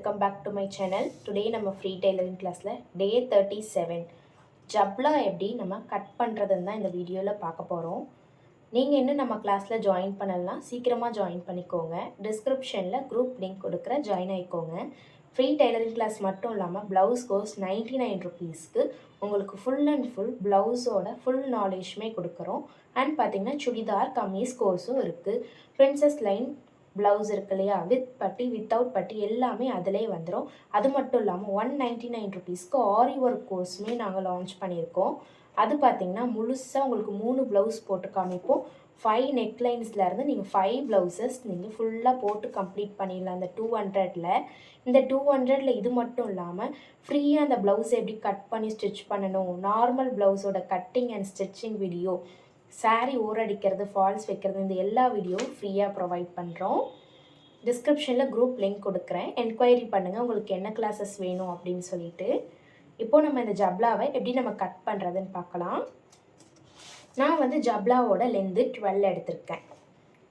welcome back to my channel. Today நம்ம free tailoring classல day 37 ஜப்லா எப்படி நம்ம கட் பண்றதுன்னு தான் இந்த வீடியோல பார்க்க போறோம். நீங்க இன்னும் நம்ம கிளாஸ்ல ஜாயின் பண்ணலனா சீக்கிரமா ஜாயின் பண்ணிக்கோங்க. டிஸ்கிரிப்ஷன்ல குரூப் லிங்க் கொடுக்கற ஜாயின் ஆயிக்கோங்க. ஃப்ரீ டெய்லரிங் கிளாஸ் மட்டும் இல்லாமல் ப்ளவுஸ் கோர்ஸ் 99 ருபீஸ்க்கு உங்களுக்கு ஃபுல் அண்ட் ஃபுல் ப்ளவுஸோட ஃபுல் நாலேஜுமே கொடுக்குறோம். அண்ட் பார்த்தீங்கன்னா சுடிதார் கமீஸ் கோர்ஸும் இருக்குது. பிரின்சஸ் லைன் ப்ளவுஸ் இருக்கு இல்லையா, வித் பட்டி வித்தவுட் பட்டி எல்லாமே அதிலே வந்துடும். அது மட்டும் இல்லாமல் 199 ருபீஸ்க்கு ஆரி ஒர்க் கோர்ஸுமே நாங்கள் லான்ச் பண்ணியிருக்கோம். அது பார்த்திங்கன்னா முழுசாக உங்களுக்கு 3 ப்ளவுஸ் போட்டு காமிப்போம். 5 நெக்லைன்ஸ்லேருந்து நீங்கள் 5 ப்ளவுசஸ் நீங்கள் ஃபுல்லாக போட்டு கம்ப்ளீட் பண்ணிடலாம் இந்த 200ல். இந்த 200ல் இது மட்டும் இல்லாமல் ஃப்ரீயாக அந்த ப்ளவுஸை எப்படி கட் பண்ணி ஸ்டிச் பண்ணணும், நார்மல் ப்ளவுஸோட cutting and stitching video, sari ஓரடிக்கிறது, ஃபால்ஸ் வைக்கிறது, இந்த எல்லா வீடியோவும் ஃப்ரீயாக ப்ரொவைட் பண்ணுறோம். டிஸ்கிரிப்ஷனில் குரூப் லிங்க் கொடுக்குறேன், என்கொயரி பண்ணுங்கள் உங்களுக்கு என்ன கிளாஸஸ் வேணும் அப்படின்னு சொல்லிட்டு. இப்போது நம்ம இந்த ஜப்லாவை எப்படி நம்ம கட் பண்ணுறதுன்னு பார்க்கலாம். நான் வந்து ஜப்லாவோட லென்த்து 12 எடுத்திருக்கேன்,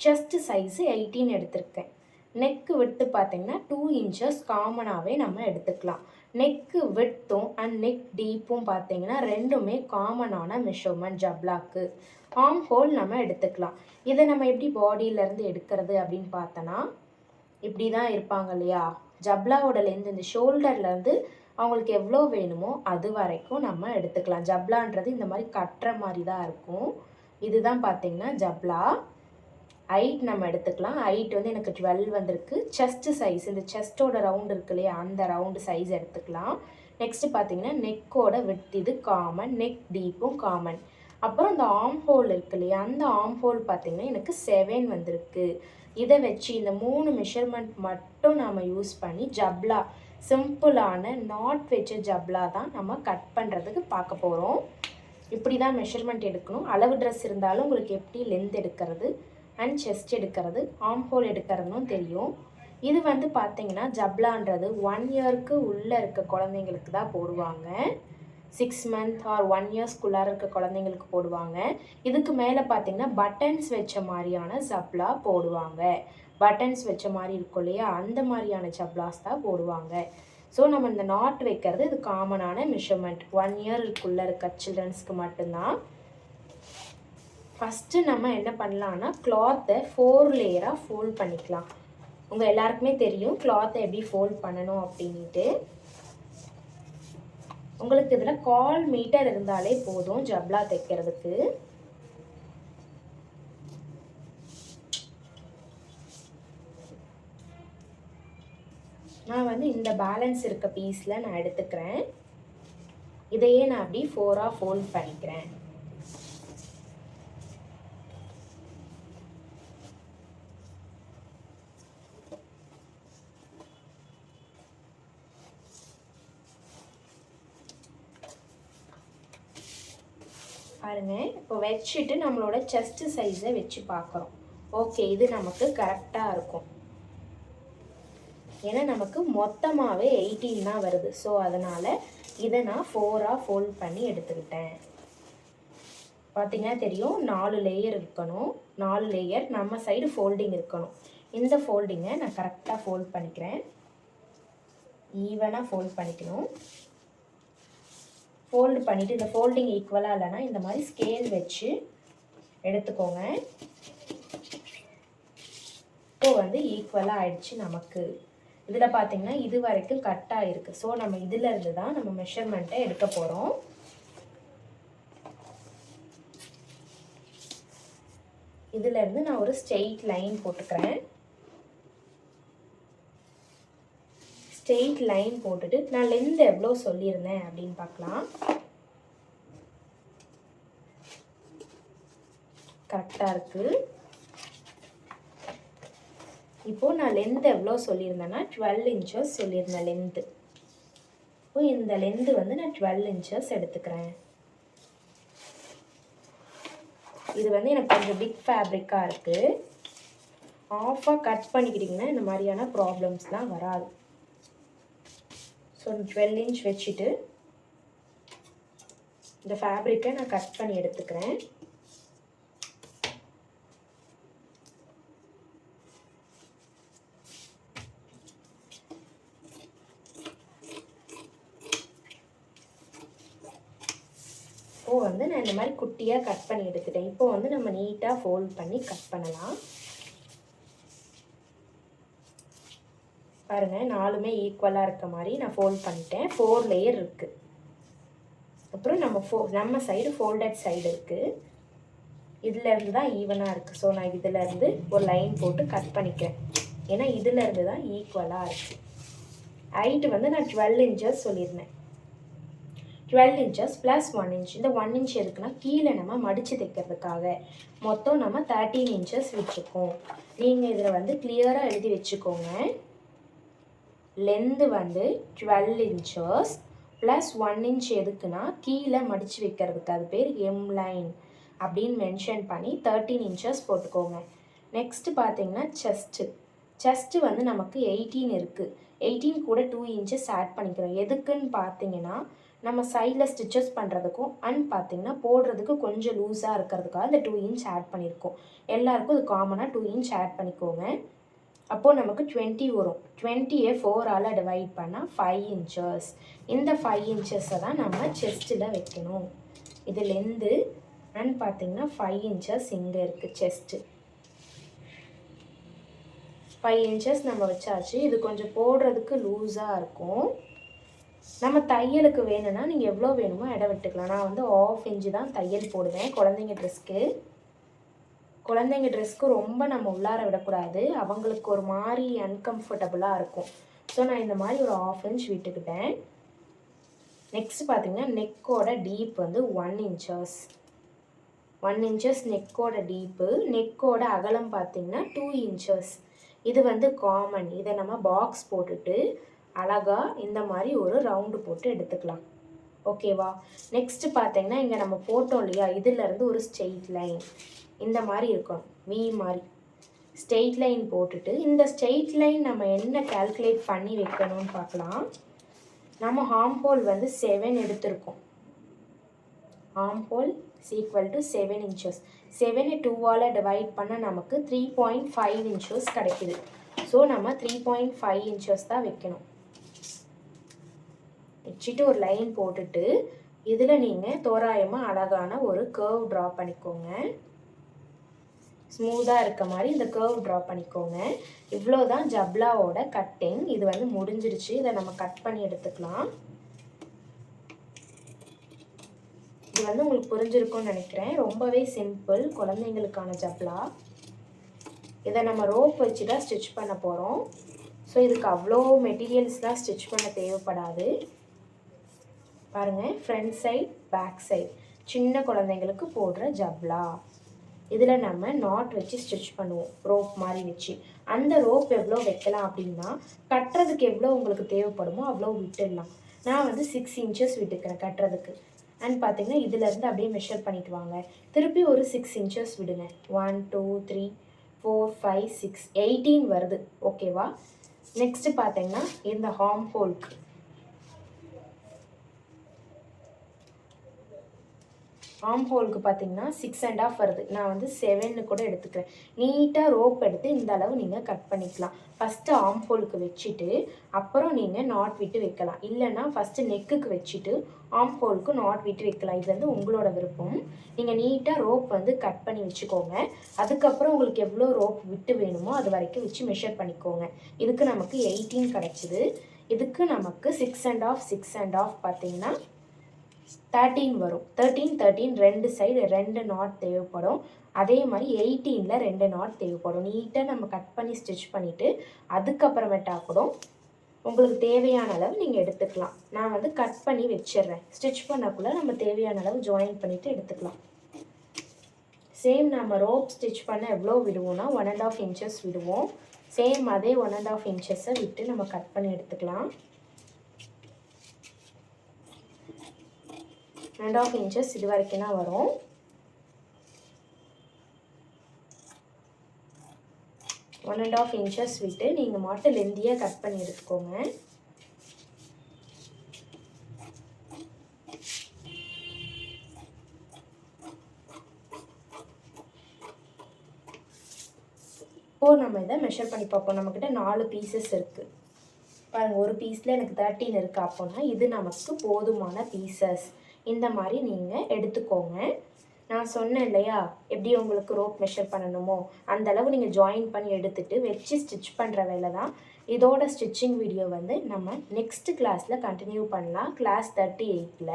செஸ்ட் சைஸு 18 எடுத்திருக்கேன். நெக்கு விட்டு பார்த்திங்கன்னா 2 இன்ச்சஸ் காமனாகவே நம்ம எடுத்துக்கலாம். நெக்கு விட்த்தும் அண்ட் நெக் டீப்பும் பார்த்திங்கன்னா ரெண்டுமே காமனான மெஷர்மெண்ட் ஜப்லாக்கு. ஆர்ம் ஹோல் நம்ம எடுத்துக்கலாம். இதை நம்ம எப்படி பாடியிலேருந்து எடுக்கிறது அப்படின்னு பார்த்தோன்னா, இப்படி தான் இருப்பாங்க இல்லையா, ஜப்லாவோட லென்த் இந்த ஷோல்டர்லேருந்து அவங்களுக்கு எவ்வளோ வேணுமோ அது வரைக்கும் நம்ம எடுத்துக்கலாம். ஜப்லான்றது இந்த மாதிரி கட்டுற மாதிரி தான் இருக்கும். இதுதான் பார்த்திங்கன்னா ஜப்லா. ஹைட் நம்ம எடுத்துக்கலாம். ஹைட் வந்து எனக்கு 12 வந்திருக்கு. செஸ்ட்டு சைஸ், இந்த செஸ்ட்டோட ரவுண்ட் இருக்கு இல்லையா, அந்த ரவுண்டு சைஸ் எடுத்துக்கலாம். நெக்ஸ்ட்டு பார்த்திங்கன்னா நெக்கோட விட்த் இது காமன், நெக் டீப்பும் காமன். அப்புறம் இந்த ஆர்ம் ஹோல் இருக்கு இல்லையா, அந்த ஆர்ம் ஹோல் பார்த்திங்கன்னா எனக்கு 7 வந்திருக்கு. இதை வச்சு இந்த 3 மெஷர்மெண்ட் மட்டும் நாம் யூஸ் பண்ணி ஜப்லா, சிம்பிளான நாட் வச்ச ஜப்லா தான் நம்ம கட் பண்ணுறதுக்கு பார்க்க போகிறோம். இப்படி தான் மெஷர்மெண்ட் எடுக்கணும். அளவு ட்ரெஸ் இருந்தாலும் உங்களுக்கு எப்படி லென்த் எடுக்கிறது அண்ட் செஸ்ட் எடுக்கிறது, ஆர்ம் ஹோல் எடுக்கிறதுனும் தெரியும். இது வந்து பார்த்திங்கன்னா ஜப்லான்றது 1 இயருக்கு உள்ளே இருக்க குழந்தைங்களுக்கு தான் போடுவாங்க. 6 மந்த் ஆர் 1 இயர்ஸ்க்குள்ளார இருக்க குழந்தைங்களுக்கு போடுவாங்க. இதுக்கு மேலே பார்த்திங்கன்னா பட்டன்ஸ் வச்ச மாதிரியான ஜப்லா போடுவாங்க. பட்டன்ஸ் வச்ச மாதிரி இருக்கும் இல்லையா, அந்த மாதிரியான ஜப்லாஸ் தான் போடுவாங்க. ஸோ நம்ம இந்த நாட் வைக்கிறது இது காமனான மெஷர்மெண்ட் 1 இயருக்குள்ளே இருக்க சில்ட்ரன்ஸ்க்கு மட்டும்தான். ஃபஸ்ட்டு நம்ம என்ன பண்ணலான்னா கிளாத்தை 4 லேயராக ஃபோல்ட் பண்ணிக்கலாம். உங்கள் எல்லாருக்குமே தெரியும் கிளாத்தை எப்படி ஃபோல்ட் பண்ணணும் அப்படின்ட்டு. உங்களுக்கு இதில் 1/4 மீட்டர் இருந்தாலே போதும் ஜப்லா தைக்கிறதுக்கு. நான் வந்து இந்த பேலன்ஸ் இருக்க பீஸில் நான் எடுத்துக்கிறேன். இதையே நான் அப்படி 4ஆக ஃபோல்ட் பண்ணிக்கிறேன். பாருங்க, இப்போ வச்சுட்டு நம்மளோட செஸ்ட் சைஸை வச்சு பார்க்குறோம். ஓகே, இது நமக்கு கரெக்டாக இருக்கும். ஏன்னா நமக்கு மொத்தமாகவே 18 தான் வருது. ஸோ அதனால் இதை நான் 4ஆக ஃபோல்ட் பண்ணி எடுத்துக்கிட்டேன். பார்த்திங்கன்னா தெரியும் 4 லேயர் இருக்கணும். 4 லேயர் நம்ம சைடு ஃபோல்டிங் இருக்கணும். இந்த ஃபோல்டிங்கை நான் கரெக்டாக ஃபோல்ட் பண்ணிக்கிறேன். ஈவனாக ஃபோல்ட் பண்ணிக்கணும். ஃபோல்டு பண்ணிவிட்டு இந்த ஃபோல்டிங் ஈக்குவலாக இல்லைன்னா இந்த மாதிரி ஸ்கேல் வச்சு எடுத்துக்கோங்க. இப்போ வந்து ஈக்குவலாக ஆயிடுச்சு நமக்கு. இதில் பார்த்திங்கன்னா இது வரைக்கும் கட் ஆகிருக்கு. ஸோ நம்ம இதிலேருந்து தான் நம்ம மெஷர்மெண்ட்டை எடுக்க போகிறோம். இதிலேருந்து நான் ஒரு ஸ்ட்ரெயிட் லைன் போட்டுக்கிறேன். ஸ்ட்ரெயிட் லைன் போட்டுட்டு நான் லென்த் எவ்வளோ சொல்லியிருந்தேன் அப்படின்னு பார்க்கலாம். கரெக்டாக இருக்குது. இப்போது நான் லென்த் எவ்வளோ சொல்லியிருந்தேன்னா 12 இன்ச்சஸ் சொல்லியிருந்தேன் லென்த்து. இப்போ இந்த லென்த்து வந்து நான் 12 இன்ச்சஸ் எடுத்துக்கிறேன். இது வந்து எனக்கு கொஞ்சம் பிக் ஃபேப்ரிக்காக இருக்குது. ஆஃபாக கட் பண்ணிக்கிட்டிங்கன்னா இந்த மாதிரியான ப்ராப்ளம்ஸ்லாம் வராது. ஸோ 12 இன்ச் வச்சுட்டு இந்த ஃபேப்ரிக்கை நான் கட் பண்ணி எடுத்துக்கிறேன். நான் இந்த மாதிரி குட்டியாக கட் பண்ணி எடுத்துட்டேன். இப்போ வந்து நம்ம நீட்டாக ஃபோல்ட் பண்ணி கட் பண்ணலாம். பாருங்கள், 4மே ஈக்குவலாக இருக்க மாதிரி நான் ஃபோல்ட் பண்ணிட்டேன். 4 லேயர் இருக்குது. அப்புறம் நம்ம சைடு ஃபோல்டட் சைடு இருக்குது. இதிலேருந்து தான் ஈவனாக இருக்குது. ஸோ நான் இதிலேருந்து ஒரு லைன் போட்டு கட் பண்ணிக்கிறேன். ஏன்னா இதிலேருந்து தான் ஈக்குவலாக இருக்குது. ஹைட்டு வந்து நான் 12 இன்ச்சஸ் சொல்லியிருந்தேன். 12 inches + 1 inch. இந்த 1 inch எதுக்குன்னா கீழே நம்ம மடித்து தைக்கிறதுக்காக. மொத்தம் நம்ம 13 inches விட்டுருக்கோம். நீங்கள் இதில் வந்து கிளியராக எழுதி வச்சுக்கோங்க. லென்த்து வந்து 12 inches + 1 inch எதுக்குன்னா கீழே மடித்து வைக்கிறதுக்கு. அது பேர் எம் லைன் அப்படின்னு மென்ஷன் பண்ணி 13 inches போட்டுக்கோங்க. நெக்ஸ்ட்டு பார்த்தீங்கன்னா செஸ்ட்டு வந்து நமக்கு 18 இருக்குது. 18 கூட 2 inches ஆட் பண்ணிக்கிறோம். எதுக்குன்னு பார்த்தீங்கன்னா நம்ம சைடில் ஸ்டிச்சஸ் பண்ணுறதுக்கும் பார்த்தீங்கன்னா போடுறதுக்கு கொஞ்சம் லூஸாக இருக்கிறதுக்காக இந்த 2 inch ஆட் பண்ணியிருக்கோம். எல்லாருக்கும் இது காமனாக 2 inch ஆட் பண்ணிக்கோங்க. அப்போது நமக்கு 20 வரும். 20யை 4ஆல் டிவைட் பண்ணால் 5 inches. இந்த 5 inchஸை தான் நம்ம செஸ்ட்டில் வைக்கணும். இது லென்த்து பார்த்தீங்கன்னா 5 inches இங்கே இருக்குது செஸ்ட்டு. 5 inches நம்ம வச்சாச்சு. இது கொஞ்சம் போடுறதுக்கு லூஸாக இருக்கும். நம்ம தையலுக்கு வேணும்னா நீங்கள் எவ்வளோ வேணுமோ இடம் விட்டுக்கலாம். நான் வந்து 1/2 inch தான் தையல் போடுவேன் குழந்தைங்க ட்ரெஸ்க்கு. குழந்தைங்க ட்ரெஸ்க்கு ரொம்ப நம்ம உள்ளார விடக்கூடாது. அவங்களுக்கு ஒரு மாதிரி அன்கம்ஃபர்டபுளாக இருக்கும். ஸோ நான் இந்த மாதிரி ஒரு 1/2 inch விட்டுக்கிட்டேன். நெக்ஸ்ட் பார்த்தீங்கன்னா நெக்கோட டீப் வந்து 1 inches. 1 inches நெக்கோட டீப்பு. நெக்கோட அகலம் பார்த்தீங்கன்னா 2 inches. இது வந்து காமன். இதை நம்ம பாக்ஸ் போட்டுட்டு அழகாக இந்த மாதிரி ஒரு ரவுண்டு போட்டு எடுத்துக்கலாம். ஓகேவா? நெக்ஸ்ட்டு பார்த்தீங்கன்னா இங்கே நம்ம போட்டோம் இல்லையா, இதிலேருந்து ஒரு ஸ்ட்ரெயிட் லைன் இந்த மாதிரி இருக்கும். வி மாதிரி ஸ்ட்ரெயிட் லைன் போட்டுட்டு இந்த ஸ்ட்ரெயிட் லைன் நம்ம என்ன கால்குலேட் பண்ணி வைக்கணும்னு பார்க்கலாம். நம்ம ஹார்ம்ஹோல் வந்து 7 எடுத்திருக்கோம். ஹார்ம்ஹோல் = 7 inches. 7 2ஆல் டிவைட் பண்ண நமக்கு 3.5 inches கிடைக்குது. ஸோ நம்ம 3.5 inches தான் வைக்கணும். வச்சுட்டு ஒரு லைன் போட்டுட்டு இதில் நீங்கள் தோராயமாக அழகான ஒரு கர்வ் ட்ரா பண்ணிக்கோங்க. ஸ்மூத்தாக இருக்க மாதிரி இந்த கர்வ் ட்ரா பண்ணிக்கோங்க. இவ்வளோ தான் ஜப்லாவோட கட்டிங். இது வந்து முடிஞ்சிருச்சு. இதை நம்ம கட் பண்ணி எடுத்துக்கலாம். இது வந்து உங்களுக்கு புரிஞ்சிருக்கும்னு நினைக்கிறேன். ரொம்பவே சிம்பிள் குழந்தைங்களுக்கான ஜப்லா. இதை நம்ம ரோப் வச்சு தான் ஸ்டிச் பண்ண போகிறோம். ஸோ இதுக்கு அவ்வளோ மெட்டீரியல்ஸ்லாம் ஸ்டிச் பண்ண தேவைப்படாது. பாருங்கள், ஃப்ரண்ட் சைட் பேக் சைட் சின்ன குழந்தைங்களுக்கு போடுற ஜப்லா. இதில் நம்ம நாட் வச்சு ஸ்டிச் பண்ணுவோம் ரோப் மாதிரி வச்சு. அந்த ரோப் எவ்வளோ வைக்கலாம் அப்படின்னா கட்டுறதுக்கு எவ்வளோ உங்களுக்கு தேவைப்படுமோ அவ்வளோ விட்டுடலாம். நான் வந்து 6 inches விட்டுக்கிறேன் கட்டுறதுக்கு. பார்த்தீங்கன்னா இதிலேருந்து அப்படியே மெஷர் பண்ணிட்டு வாங்க. திருப்பி ஒரு 6 inches விடுங்க. 1 2 3 4 5 6 18 வருது. ஓகேவா? நெக்ஸ்ட்டு பார்த்தீங்கன்னா இந்த ஹார்ம்ஹோலுக்கு பார்த்தீங்கன்னா 6.5 வருது. நான் வந்து 7 கூட எடுத்துக்கிறேன். நீட்டாக ரோப் எடுத்து இந்த அளவு நீங்கள் கட் பண்ணிக்கலாம். ஃபஸ்ட்டு ஆர்ம்ஹோலுக்கு வச்சுட்டு அப்புறம் நீங்கள் நாட் விட்டு வைக்கலாம். இல்லைன்னா ஃபஸ்ட்டு நெக்குக்கு வச்சுட்டு ஆர்ம்ஹோலுக்கு நாட் விட்டு வைக்கலாம். இது வந்து உங்களோட விருப்பம். நீங்கள் நீட்டாக ரோப் வந்து கட் பண்ணி வச்சுக்கோங்க. அதுக்கப்புறம் உங்களுக்கு எவ்வளோ ரோப் விட்டு வேணுமோ அது வரைக்கும் வச்சு மெஷர் பண்ணிக்கோங்க. இதுக்கு நமக்கு 18 கிடச்சிது. இதுக்கு நமக்கு 6.5 பார்த்தீங்கன்னா 13 வரும். 13 2 சைடு 2 நாட் தேவைப்படும். அதே மாதிரி 18ல் 2 நாட் தேவைப்படும். நீட்டாக நம்ம கட் பண்ணி ஸ்டிச் பண்ணிவிட்டு அதுக்கப்புறமேட்டா கூட உங்களுக்கு தேவையான அளவு நீங்கள் எடுத்துக்கலாம். நான் வந்து கட் பண்ணி வச்சிடுறேன். ஸ்டிச் பண்ணக்குள்ளே நம்ம தேவையான அளவு ஜாயின் பண்ணிவிட்டு எடுத்துக்கலாம். சேம் நம்ம ரோப் ஸ்டிச் பண்ண எவ்வளோ விடுவோம்னா 1.5 inches விடுவோம். சேம் அதே 1.5 inches விட்டு நம்ம கட் பண்ணி எடுத்துக்கலாம். 1.5 inches இது வரைக்கும் தான் வரும். ஒன் அண்ட் ஆஃப் இன்ச்சஸ் விட்டு நீங்கள் மாட்டு லெந்தியாக கட் பண்ணி எடுத்துக்கோங்க. இப்போது நம்ம இதை மெஷர் பண்ணி பார்ப்போம். நம்மக்கிட்ட 4 பீசஸ் இருக்குது. பாருங்கள், ஒரு பீஸில் எனக்கு 13 இருக்குது. அப்போனா இது நமக்கு போதுமான பீசஸ். இந்த மாதிரி நீங்கள் எடுத்துக்கோங்க. நான் சொன்னேன் இல்லையா, எப்படி உங்களுக்கு ரோப் மெஷர் பண்ணணுமோ அந்த அளவு நீங்கள் ஜாயின் பண்ணி எடுத்துகிட்டு வச்சு ஸ்டிச் பண்ணுற வேலை தான். இதோட ஸ்டிச்சிங் வீடியோ வந்து நம்ம நெக்ஸ்ட் கிளாஸில் கண்டினியூ பண்ணலாம், கிளாஸ் 38ல்.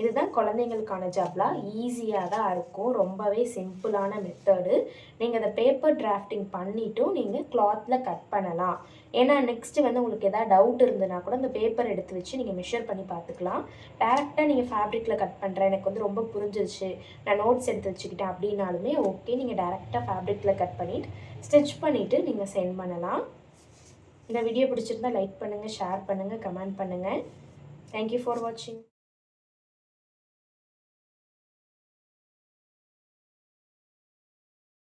இதுதான் குழந்தைங்களுக்கான ஜப்லா. ஈஸியாக தான் இருக்கும், ரொம்பவே சிம்பிளான மெத்தடு. நீங்கள் அதை பேப்பர் டிராஃப்டிங் பண்ணிவிட்டும் நீங்கள் கிளாத்தில் கட் பண்ணலாம். ஏன்னா நெக்ஸ்ட்டு வந்து உங்களுக்கு எதாவது டவுட் இருந்ததுன்னா கூட அந்த பேப்பர் எடுத்து வச்சு நீங்கள் மெஷர் பண்ணி பார்த்துக்கலாம். டேரெக்டாக நீங்கள் ஃபேப்ரிக்கில் கட் பண்ணுறேன், எனக்கு வந்து ரொம்ப புரிஞ்சிருச்சு, நான் நோட்ஸ் எடுத்து வச்சுக்கிட்டேன் அப்படின்னாலுமே ஓகே. நீங்கள் டேரெக்டாக ஃபேப்ரிக்கில் கட் பண்ணிவிட்டு ஸ்டிச் பண்ணிவிட்டு நீங்கள் சென்ட் பண்ணலாம். இந்த வீடியோ பிடிச்சிருந்தா லைக் பண்ணுங்கள், ஷேர் பண்ணுங்கள், கமெண்ட் பண்ணுங்கள். தேங்க்யூ ஃபார் வாட்சிங்.